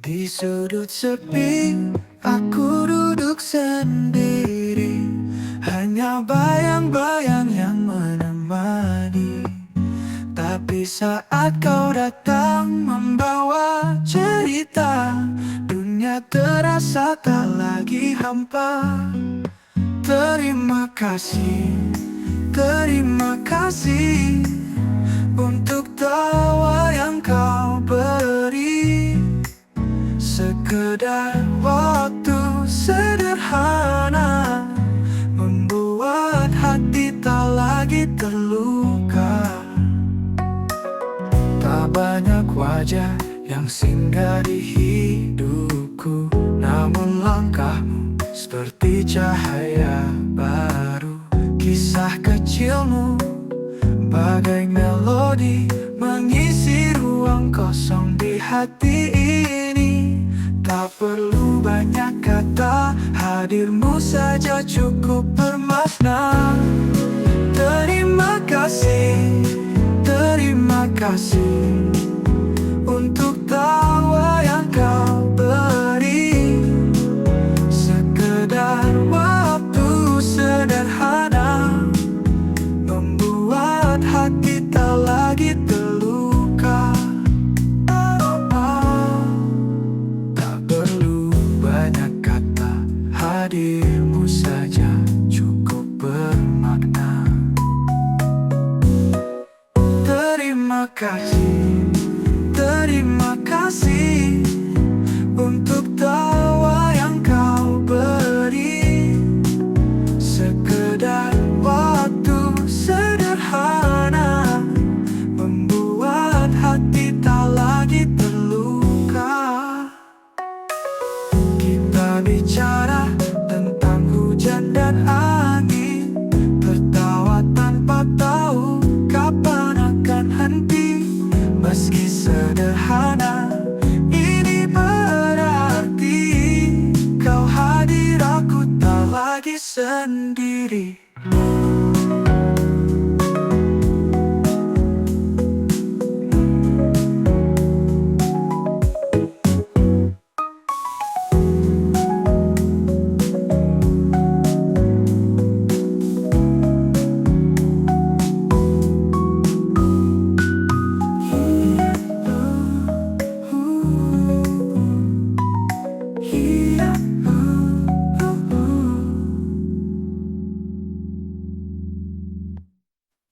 Di sudut sepi, aku duduk sendiri. Hanya bayang-bayang yang menemani. Tapi saat kau datang membawa cerita, dunia terasa tak lagi hampa. Terima kasih untuk tawa yang kau beri. Sekedar waktu sederhana membuat hati tak lagi terluka. Tak banyak wajah yang singgah di hidupku, namun langkahmu seperti cahaya baru. Kisah kecilmu bagai melodi mengisi ruang kosong di hati ini. Tak perlu banyak kata, hadirmu saja cukup bermakna. Terima kasih untuk tawa yang kau beri. Sekedar waktu sederhana membuat hati tak lagi terluka. Tak perlu banyak kata, hadirmu saja cukup bermakna. Terima kasih untuk tawa yang kau beri. Sekedar waktu sederhana membuat hati tak lagi terluka. Kita bicara tentang hujan dan angin, tertawa tanpa tahu kapan akan henti. Meski sederhana, ini berarti kau hadir, aku tak lagi sendiri.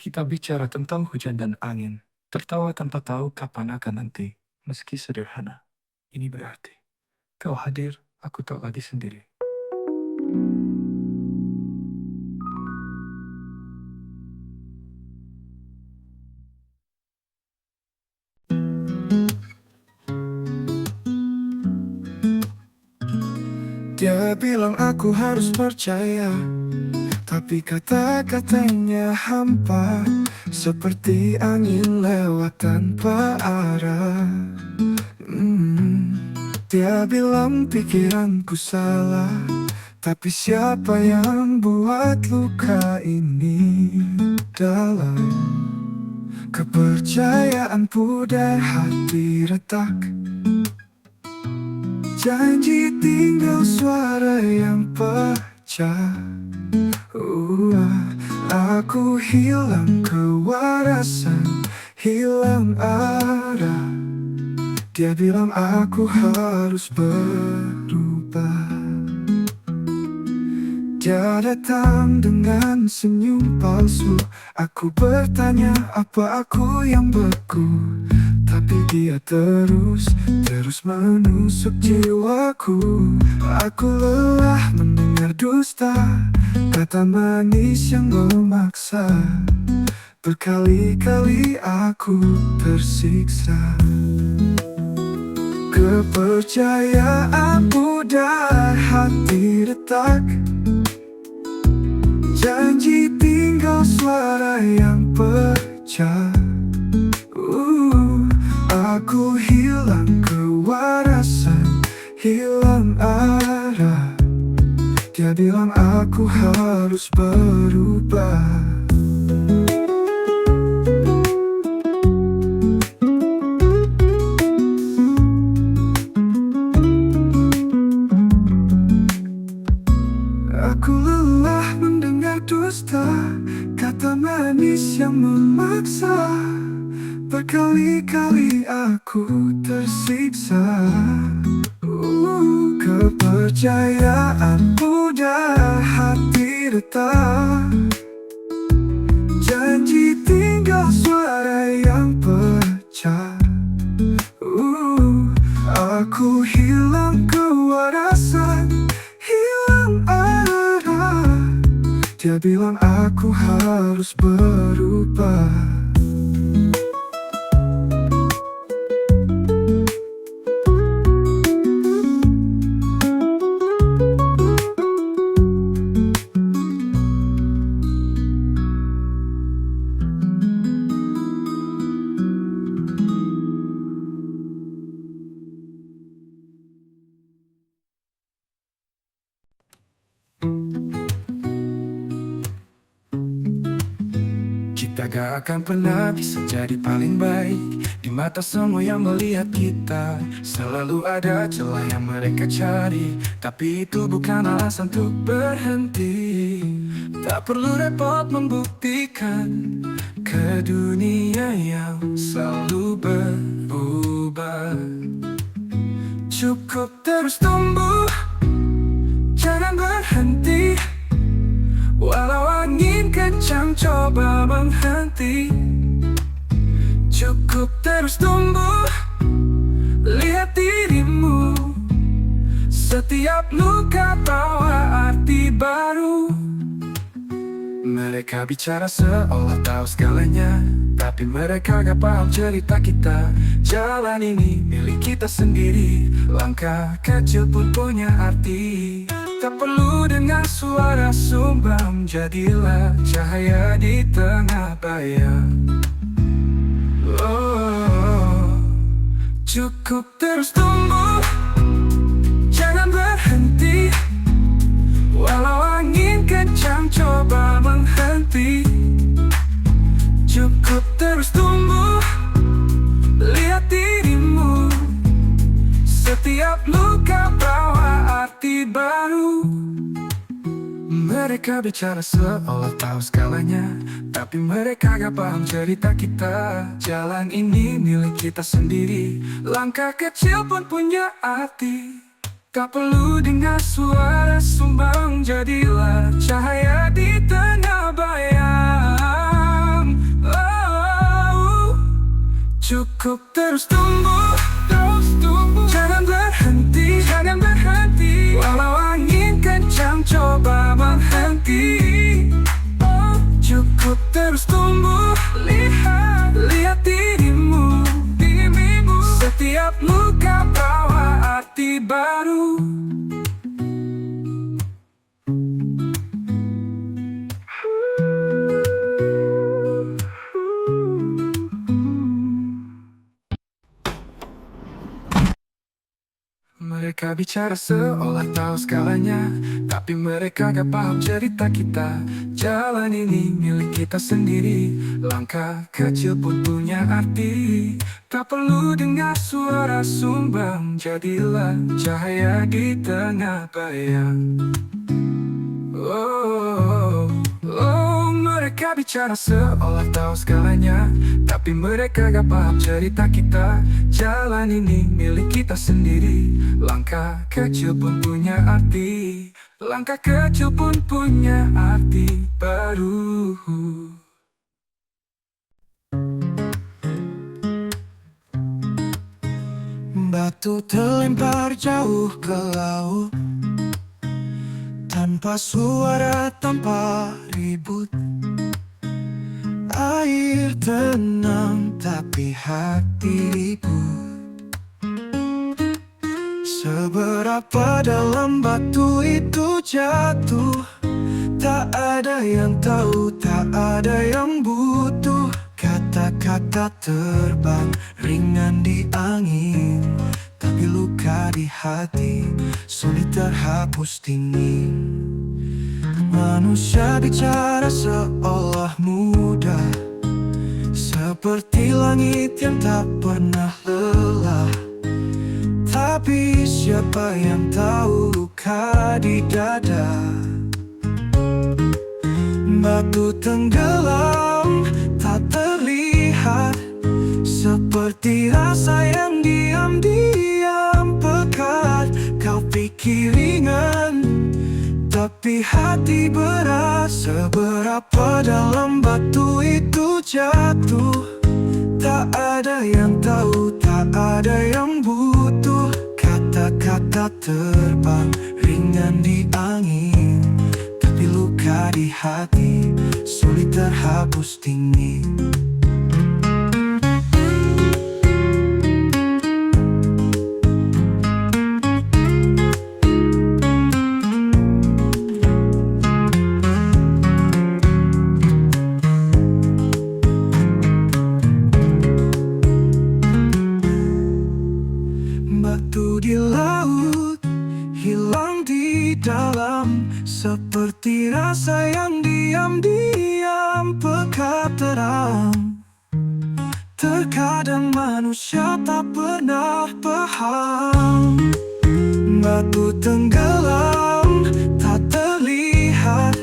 Kita bicara tentang hujan dan angin, tertawa tanpa tahu kapan akan nanti. Meski sederhana, ini berarti kau hadir, aku tak lagi sendiri. Dia bilang aku harus percaya, tapi kata-katanya hampa, seperti angin lewat tanpa arah. Dia bilang pikiranku salah, tapi siapa yang buat luka ini dalam? Kepercayaan pudar, hati retak. Janji tinggal suara yang pecah. Aku hilang kewarasan, hilang arah. Dia bilang aku harus berubah. Dia datang dengan senyum palsu. Aku bertanya apa aku yang beku, tapi dia terus menusuk jiwaku. Aku lelah mendengar dusta, kata manis yang memaksa. Berkali-kali aku tersiksa. Kepercayaan pudar, hati retak. Janji tinggal suara yang pecah. Aku hilang kewarasan, hilang arah. Dia bilang aku harus berubah. manis yang memaksa. Berkali-kali aku tersiksa. Kepercayaan mudah, hati retak. Janji tinggal suara yang pecah. Aku hilang kewarasan, hilang arah. Dia bilang aku harus berubah. Kita gak akan pernah bisa jadi paling baik di mata semua yang melihat kita. Selalu ada celah yang mereka cari, tapi itu bukan alasan untuk berhenti. Tak perlu repot membuktikan ke dunia yang selalu berubah. Cukup terus tumbuh, jangan berhenti. Walau angin kencang coba menghenti. Cukup terus tumbuh, lihat dirimu. Setiap luka bawa arti baru. Mereka bicara seolah tahu segalanya, tapi mereka gak paham cerita kita. Jalan ini milik kita sendiri, langkah kecil pun punya arti. Tak perlu dengar suara sumbang, jadilah cahaya di tengah bayang. Cukup terus tumbuh, jangan berhenti. Walau angin kencang coba menghenti. Cukup terus tumbuh, lihat dirimu. Setiap luka bawa arti baru. Mereka bicara seolah tahu segalanya, tapi mereka gak paham cerita kita. Jalan ini milik kita sendiri, langkah kecil pun punya arti. Tak perlu dengar suara sumbang, jadilah cahaya di tengah bayang. Cukup terus tumbuh, jangan berhenti, jangan berhenti. Walau angin kencang coba menghenti. Cukup terus tumbuh, lihat dirimu. Setiap luka bawa arti baru. Mereka bicara seolah tahu segalanya, tapi mereka gak paham cerita kita. Jalan ini milik kita sendiri, langkah kecil pun punya arti. Tak perlu dengar suara sumbang, jadilah cahaya di tengah bayang. Mereka bicara seolah tahu segalanya, tapi mereka gak paham cerita kita. Jalan ini milik kita sendiri, langkah kecil pun punya arti. Langkah kecil pun punya arti baru. Batu terlempar jauh ke laut, tanpa suara, tanpa ribut. Air tenang tapi hati ribut. Seberapa dalam batu itu jatuh, tak ada yang tahu, tak ada yang butuh. Kata-kata terbang ringan di angin, tapi luka di hati sulit terhapus dingin. Manusia bicara seolah mudah, seperti langit yang tak pernah lelah. Tapi siapa yang tahu luka di dada? Batu tenggelam rasa yang diam-diam pekat. Kau pikir ringan, tapi hati berat. Seberapa dalam batu itu jatuh, tak ada yang tahu, tak ada yang butuh. Kata-kata terbang ringan di angin, tapi luka di hati sulit terhapus dingin. Batu di laut, hilang di dalam, seperti rasa yang diam-diam pekat terang. Terkadang manusia tak pernah paham. Batu tenggelam, tak terlihat,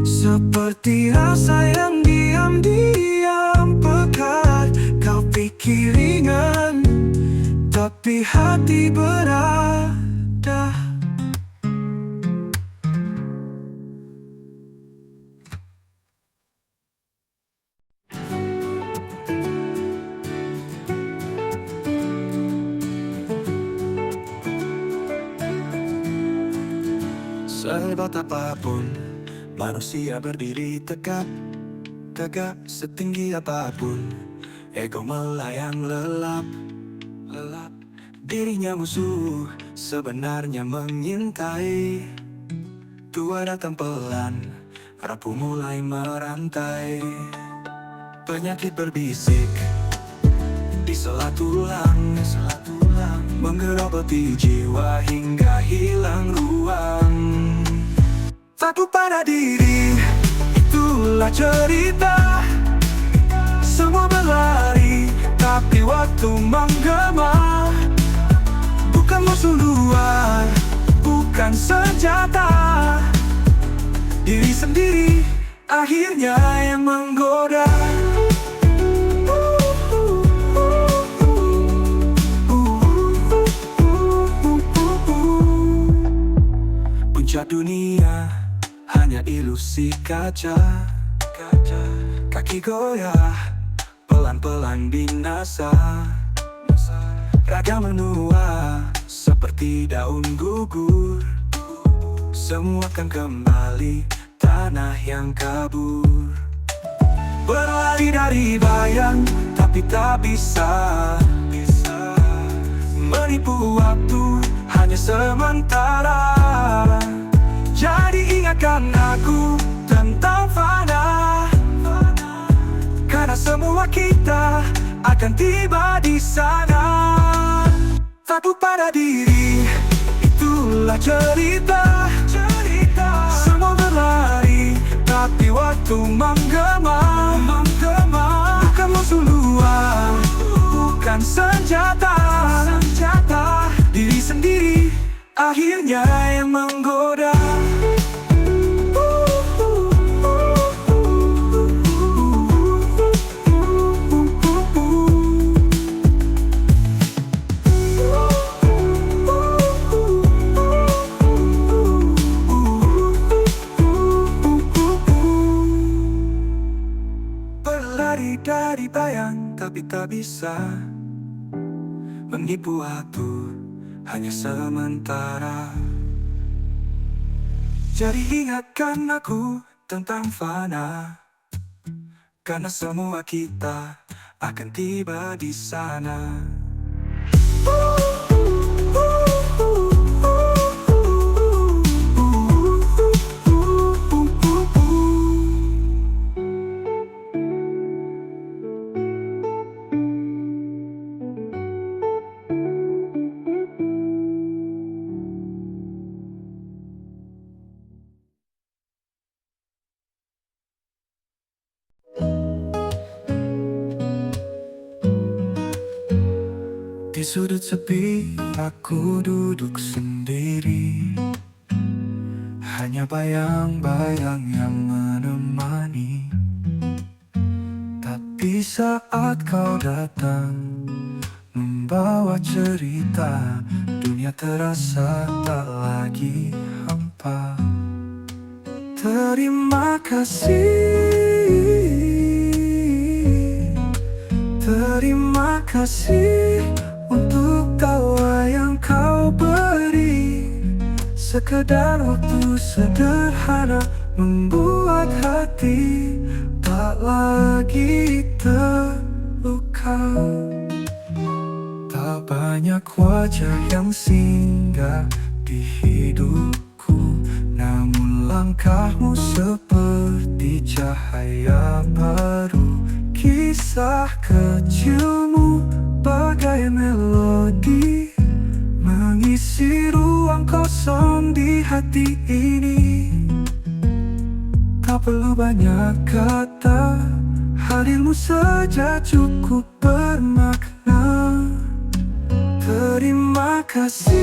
seperti rasa yang diam-diam pekat. Kau pikir ringan, tapi hati berat. Sehebat apapun manusia berdiri tegak, tegak setinggi apapun ego melayang lelap. Dirinya musuh sebenarnya mengintai. Tua datang pelan, rapuh mulai merantai. Penyakit berbisik di sela tulang, menggerogoti jiwa hingga hilang ruang. Takut pada diri, itulah cerita. Semua berlari, tapi waktu menggema. Bukan musuh luar, bukan senjata. Diri sendiri akhirnya yang menggoda. Puncak dunia hanya ilusi kaca. Kaki goyah, pelan-pelan binasa. Raga menua seperti daun gugur. Semua akan kembali tanah yang kabur. Berlari dari bayang, tapi tak bisa. Menipu waktu hanya sementara. Jadi ingatkan aku tentang fana, karena semua kita akan tiba di sana. Takut pada diri, itulah cerita. Semua berlari, tapi waktu menggema. Bukan musuh luar, bukan senjata. Diri sendiri akhirnya yang menggoda. Dari bayang tapi tak bisa. Menipu waktu hanya sementara. Jadi ingatkan aku tentang fana, karena semua kita akan tiba di sana. Di sudut sepi, aku duduk sendiri. Hanya bayang-bayang yang menemani. Tapi saat kau datang, membawa cerita. Dunia terasa tak lagi hampa. Terima kasih, terima kasih untuk tawa yang kau beri. Sekedar waktu sederhana membuat hati tak lagi terluka. Tak banyak wajah yang singgah di hidupku, namun langkahmu seperti cahaya baru. Kisah kecilmu bagai melodi, mengisi ruang kosong di hati ini. Tak perlu banyak kata, hadirmu saja cukup bermakna. Terima kasih,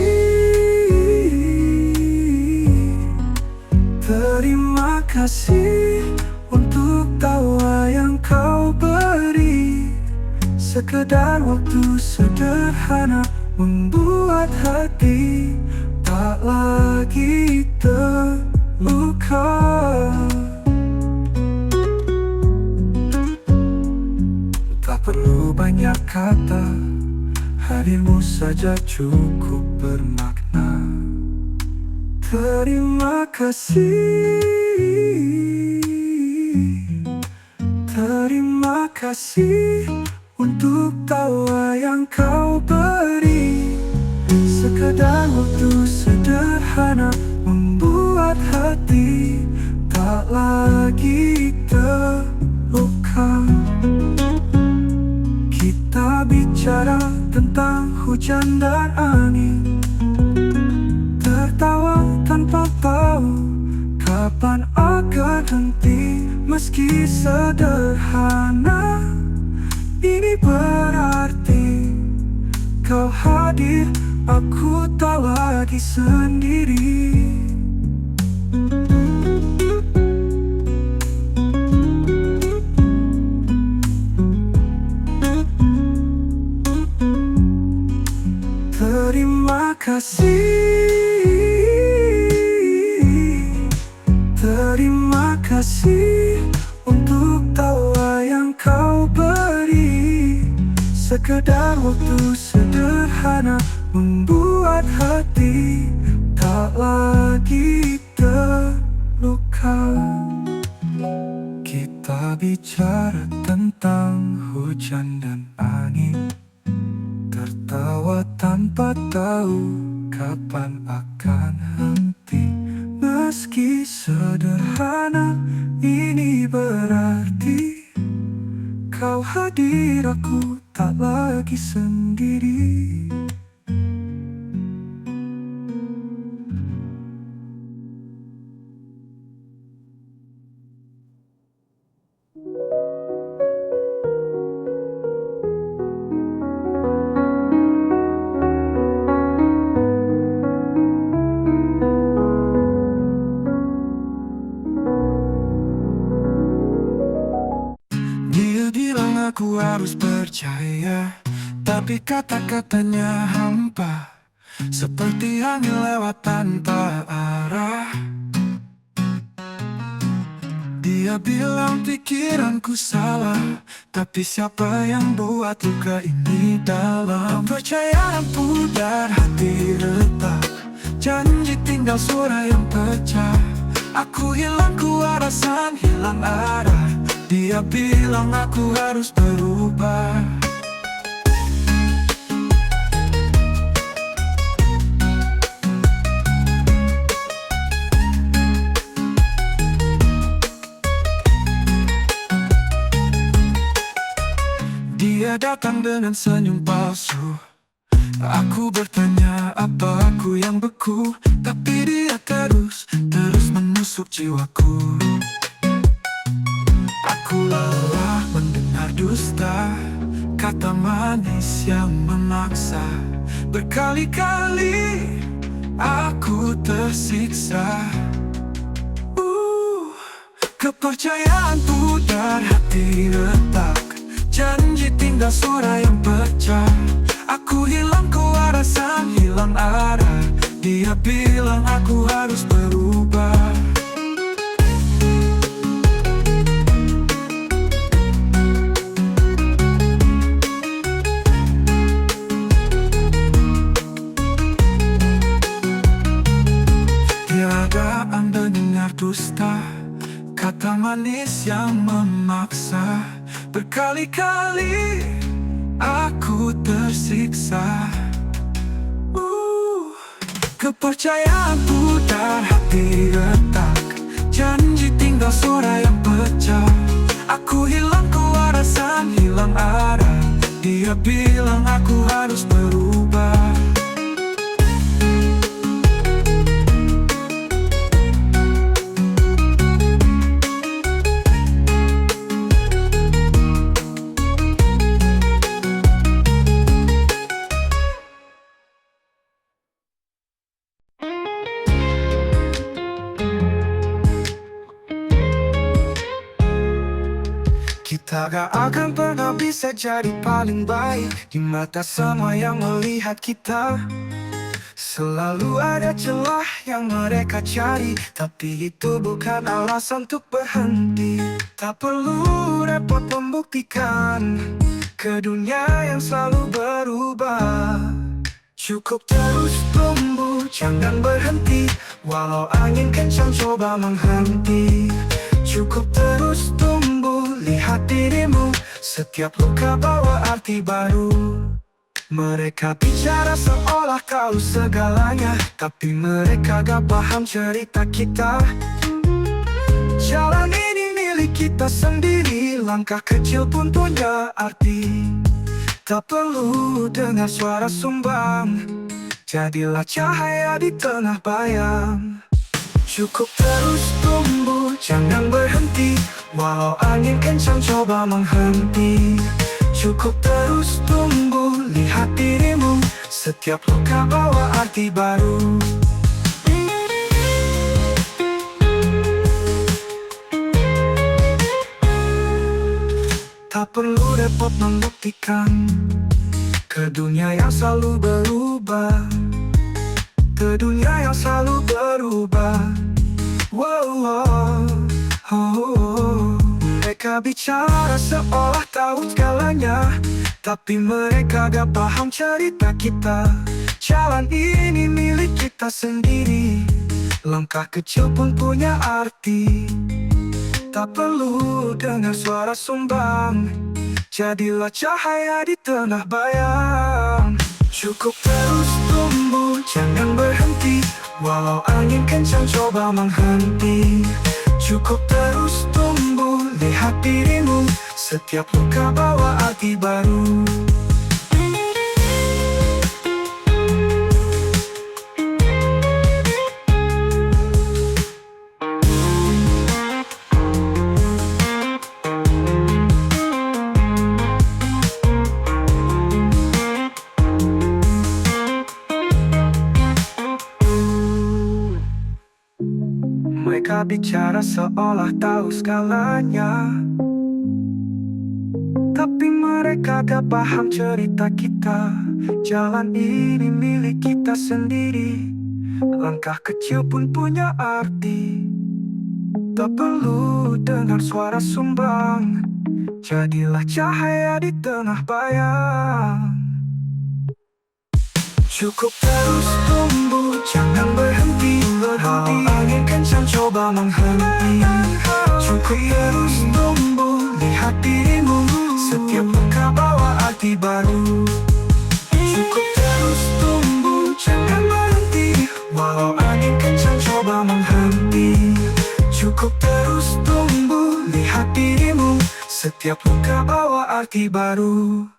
terima kasih untuk tawa yang kau beri. Sekedar waktu sederhana membuat hati tak lagi terluka. Tak perlu banyak kata, hadirmu saja cukup bermakna. Terima kasih, terima kasih untuk tawa yang kau beri. Sekedar waktu sederhana membuat hati tak lagi terluka. Kita bicara tentang hujan dan angin, tertawa tanpa tahu kapan akan henti. Meski sederhana, ini berarti kau hadir, aku tak lagi sendiri. Terima kasih, terima kasih untuk tawa yang kau beri. Sekedar waktu sederhana membuat hati tak lagi terluka. Kita bicara tentang hujan dan angin, tertawa tanpa tahu kapan akan henti. Meski sederhana, ini berarti kau hadir, aku tak lagi sendiri. Dia bilang aku harus percaya, tapi kata-katanya hampa, seperti angin lewat tanpa arah. Dia bilang pikiranku salah, tapi siapa yang buat luka ini dalam? Kepercayaan pudar, hati retak, janji tinggal suara yang pecah. Aku hilang kewarasan, hilang arah. Dia bilang aku harus berubah. Dia datang dengan senyum palsu. Aku bertanya apa aku yang beku, tapi dia terus menusuk jiwaku. Aku lelah mendengar dusta, kata manis yang memaksa. Berkali-kali aku tersiksa. Kepercayaan pudar, hati retak, janji tinggal suara yang pecah. Aku hilang kewarasan, hilang arah. Dia bilang aku harus berubah. Tiada anda dengar dusta, kata manis yang memaksa. Berkali-kali aku tersiksa. Kepercayaan pudar, hati retak. Janji tinggal suara yang pecah. Aku hilang kewarasan, hilang arah. Dia bilang aku harus berubah. Kita gak akan pernah bisa jadi paling baik di mata semua yang melihat kita. Selalu ada celah yang mereka cari, tapi itu bukan alasan untuk berhenti. Tak perlu repot membuktikan ke dunia yang selalu berubah. Cukup terus tumbuh, jangan berhenti. Walau angin kencang coba menghenti. Cukup terus tumbuh, lihat dirimu. Setiap luka bawa arti baru. Mereka bicara seolah kau segalanya, tapi mereka gak paham cerita kita. Jalan ini milik kita sendiri, langkah kecil pun punya arti. Tak perlu dengar suara sumbang, jadilah cahaya di tengah bayang. Cukup terus tumbuh, jangan berhenti. Walau angin kencang coba menghenti. Cukup terus tumbuh, lihat dirimu. Setiap luka bawa arti baru. Tak perlu repot membuktikan ke dunia yang selalu berubah. Ke dunia yang selalu berubah. Mereka bicara seolah tahu segalanya, tapi mereka gak paham cerita kita. Jalan ini milik kita sendiri, langkah kecil pun punya arti. Tak perlu dengar suara sumbang, jadilah cahaya di tengah bayang. Cukup terus tumbuh, jangan berhenti. Walau angin kencang coba menghenti. Cukup terus tumbuh, lihat dirimu. Setiap luka bawa arti baru. Mereka bicara seolah tahu segalanya, tapi mereka gak paham cerita kita. Jalan ini milik kita sendiri, langkah kecil pun punya arti. Tak perlu dengar suara sumbang, jadilah cahaya di tengah bayang. Cukup terus tumbuh, jangan berhenti. Walau angin kencang coba menghenti. Cukup terus tumbuh, lihat dirimu. Setiap luka bawa arti baru. Cukup terus tumbuh, jangan berhenti. Walau angin kencang coba menghenti. Cukup terus tumbuh, lihat dirimu. Setiap luka bawa arti baru.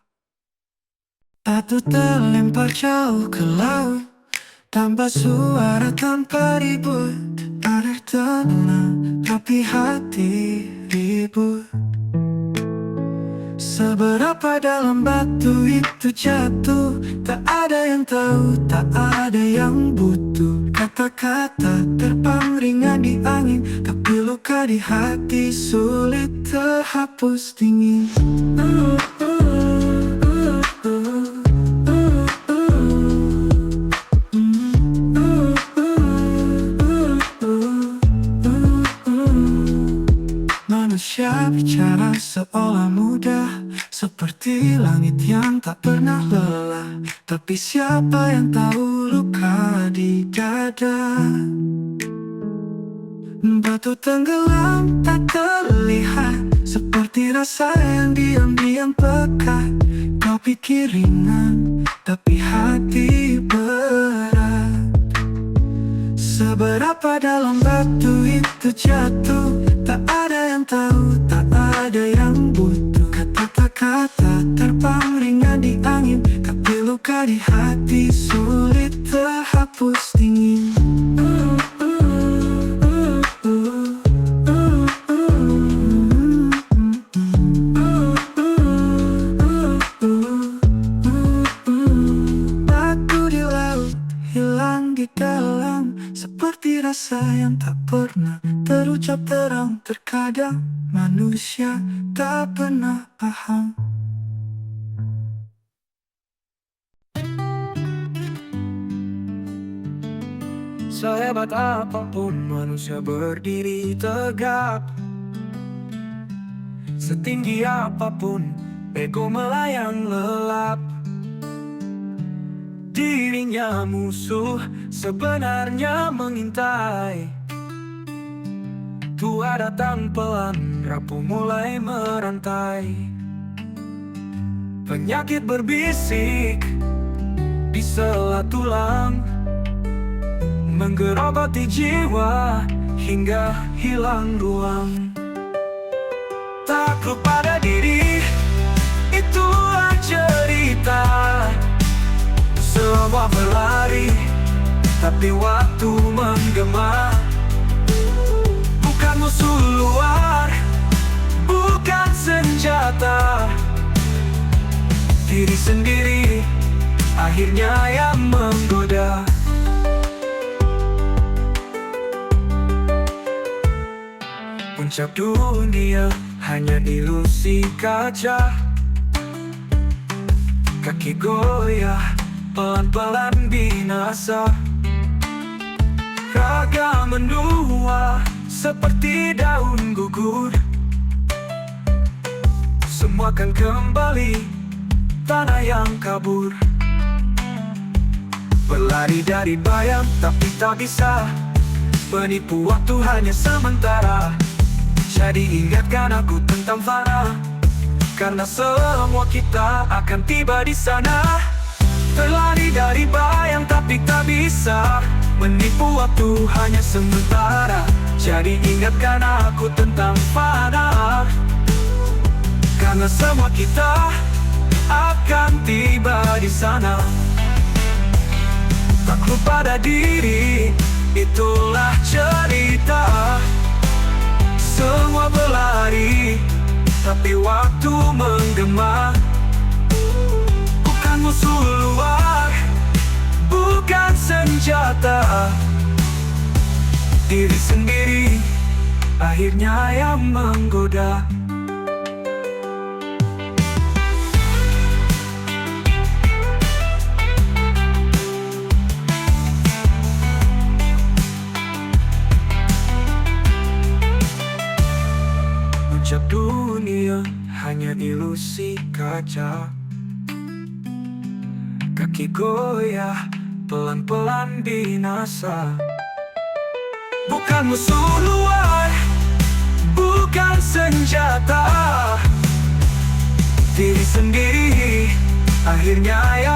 Batu terlempar jauh ke laut, tanpa suara, tanpa ribut. Air tenang, tapi hati ribut. Seberapa dalam batu itu jatuh, tak ada yang tahu, tak ada yang butuh. Kata-kata terbang ringan di angin, tapi luka di hati sulit terhapus dingin. Manusia bicara seolah mudah, seperti langit yang tak pernah lelah. Tapi siapa yang tahu luka di dada? Batu tenggelam tak terlihat, seperti rasa yang diam-diam pekat. Kau pikir ringan, tapi hati berat. Seberapa dalam batu itu jatuh, tak ada yang tahu, tak ada yang butuh. Kata-kata terbang ringan di angin, tapi luka di hati sulit terhapus dingin. Batu di laut, hilang di dalam, seperti rasa yang tak pernah terucap terang. Terkadang manusia tak pernah paham. Sehebat apapun manusia berdiri tegak, setinggi apapun ego melayang lelap. Dirinya musuh sebenarnya mengintai. Tua datang pelan, rapuh mulai merantai. Penyakit berbisik di sela tulang, menggerogoti jiwa hingga hilang ruang. Takluk pada diri, itulah cerita. Semua berlari, tapi waktu menggema. Bukan musuh luar, bukan senjata. Diri sendiri akhirnya yang menggoda. Puncak dunia hanya ilusi kaca. Kaki goyah, pelan-pelan binasa. Raga mendua seperti daun gugur. Semua akan kembali tanah yang kabur. Berlari dari bayang tapi tak bisa, menipu waktu hanya sementara. Jadi ingatkan aku tentang fana, karena semua kita akan tiba di sana. Terlari dari bayang tapi tak bisa, menipu waktu hanya sementara. Jadi ingatkan aku tentang fana, karena semua kita akan tiba di sana. Takluk pada diri, itulah cerita. Semua berlari, tapi waktu menggema. Bukan musuh luar, bukan senjata. Diri sendiri akhirnya yang menggoda. Puncak dunia hanya ilusi kaca. Kaki goyah, pelan-pelan binasa. Bukan musuh luar, bukan senjata. Diri sendiri akhirnya yang